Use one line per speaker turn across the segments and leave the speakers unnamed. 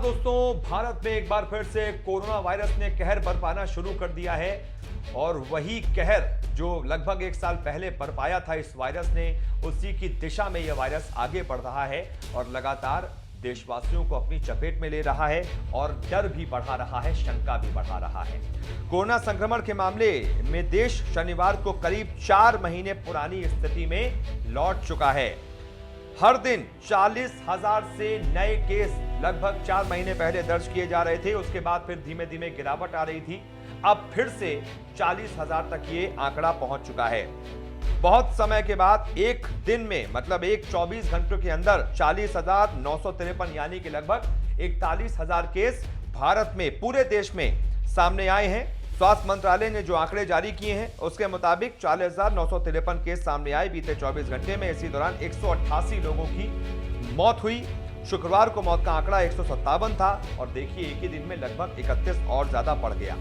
दोस्तों, भारत में एक बार फिर से कोरोना वायरस ने कहर बरपाना शुरू कर दिया है और वही कहर जो लगभग एक साल पहले बरपाया था इस वायरस ने, उसी की दिशा में यह वायरस आगे बढ़ रहा है और लगातार देशवासियों को अपनी चपेट में ले रहा है और डर भी बढ़ा रहा है, शंका भी बढ़ा रहा है। कोरोना संक्रमण के मामले में देश शनिवार को करीब 4 महीने पुरानी स्थिति में लौट चुका है। हर दिन 40,000 से नए केस लगभग 4 महीने पहले दर्ज किए जा रहे थे, उसके बाद फिर धीमे धीमे गिरावट आ रही थी। अब फिर से 40,000 तक ये आंकड़ा पहुंच चुका है। बहुत समय के बाद एक दिन में मतलब एक 24 घंटों के अंदर 40,953 यानी कि लगभग 41,000 केस भारत में पूरे देश में सामने आए हैं। स्वास्थ्य मंत्रालय ने जो आंकड़े जारी किए हैं उसके मुताबिक 40,953 केस सामने आए बीते 24 घंटे में। इसी दौरान 188 लोगों की मौत हुई। शुक्रवार को मौत का आंकड़ा 157 था और देखिए एक ही दिन में लगभग 31 और ज्यादा बढ़ गया।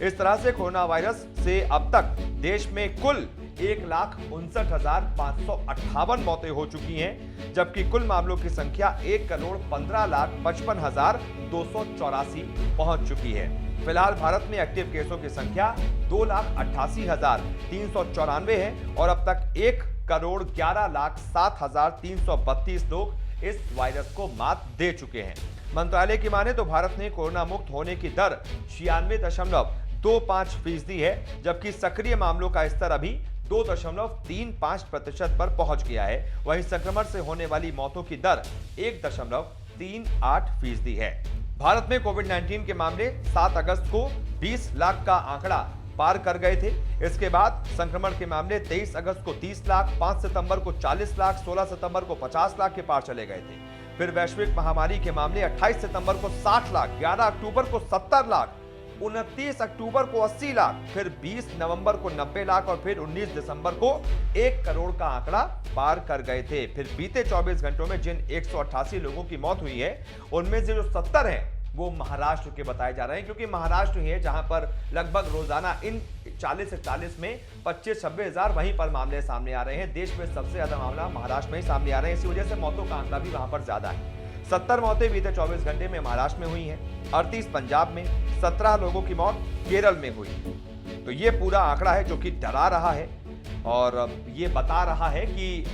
इस तरह से कोरोना वायरस से अब तक देश में कुल 1,59,558 मौतें हो चुकी हैं, जबकि कुल मामलों की संख्या 1,15,55,284 पहुंच चुकी है। फिलहाल भारत में एक्टिव केसों की संख्या 2,88,394 है और अब तक 1,11,07,332 लोग इस वायरस को मात दे चुके हैं। मंत्रालय की माने तो भारत में कोरोना मुक्त होने की दर 96.25% है, जबकि सक्रिय मामलों का स्तर अभी 2.35% पर पहुंच गया है। वहीं संक्रमण से होने वाली मौतों की दर 1.38% है। भारत में कोविड-19 के मामले 7 अगस्त को 20 लाख का आंकड़ा पार कर गए थे। इसके बाद संक्रमण के मामले 23 अगस्त को 30 लाख, 5 सितंबर को 40 लाख, 16 सितंबर को 50 लाख के पार चले गए थे। फिर वैश्विक महामारी के मामले 28 सितंबर को 60 लाख, 11 अक्टूबर को 70 लाख, 29 अक्टूबर को 80 लाख, फिर 20 नवंबर को 90 लाख और फिर 19 दिसंबर को 1 करोड़ का आंकड़ा पार कर गए थे। फिर बीते 24 घंटों में जिन 188 लोगों की मौत हुई है उनमें से जो 70 हैं वो महाराष्ट्र के बताए जा रहे हैं, क्योंकि महाराष्ट्र ही है जहां पर लगभग रोजाना इन 40 से 40 में 25-26 हजार वहीं पर मामले सामने आ रहे हैं। देश में सबसे ज्यादा मामला महाराष्ट्र में ही सामने आ रहे हैं, इसी वजह से मौतों का आंकड़ा भी वहां पर ज्यादा है। 70 मौतें बीते 24 घंटे में महाराष्ट्र में हुई हैं, 38 पंजाब में, 17 लोगों की मौत केरल में हुई। तो ये पूरा आंकड़ा है जो कि डरा रहा है और ये बता रहा है कि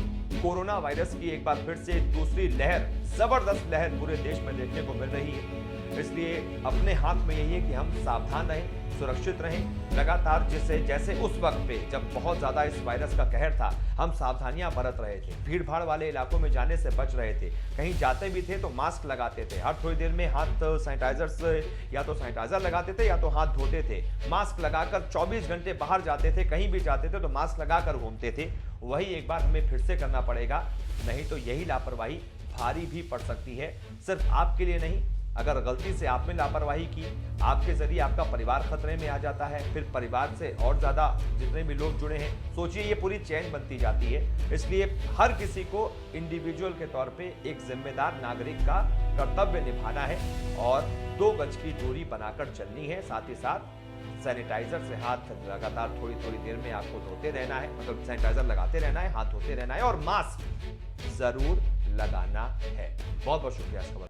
कोरोना वायरस की एक बार फिर से दूसरी लहर, जबरदस्त लहर पूरे देश में देखने को मिल रही है। इसलिए अपने हाथ में यही है कि हम सावधान रहें, सुरक्षित रहें। लगातार जैसे उस वक्त पे जब बहुत ज्यादा इस वायरस का कहर था, हम सावधानियां बरत रहे थे, भीड़ भाड़ वाले इलाकों में जाने से बच रहे थे, कहीं जाते भी थे तो मास्क लगाते थे, हर थोड़ी देर में हाथ सैनिटाइजर से या तो सैनिटाइजर लगाते थे या तो हाथ धोते थे, मास्क लगाकर 24 घंटे बाहर जाते थे, कहीं भी जाते थे तो मास्क लगाकर घूमते थे। वही एक बार हमें फिर से करना पड़ेगा, नहीं तो यही लापरवाही भारी भी पड़ सकती है। सिर्फ आपके लिए नहीं, अगर गलती से आपने लापरवाही की, आपके जरिए आपका परिवार खतरे में आ जाता है, फिर परिवार से और ज्यादा जितने भी लोग जुड़े हैं, सोचिए ये पूरी चेन बनती जाती है। इसलिए हर किसी को इंडिविजुअल के तौर पे एक जिम्मेदार नागरिक का कर्तव्य निभाना है और 2 गज की दूरी बनाकर चलनी है। साथ ही साथ सैनिटाइजर से हाथ लगातार थोड़ी थोड़ी देर में आपको धोते रहना है, मतलब सैनिटाइजर लगाते रहना है, हाथ धोते रहना है और मास्क जरूर लगाना है। बहुत बहुत शुक्रिया इस खबर।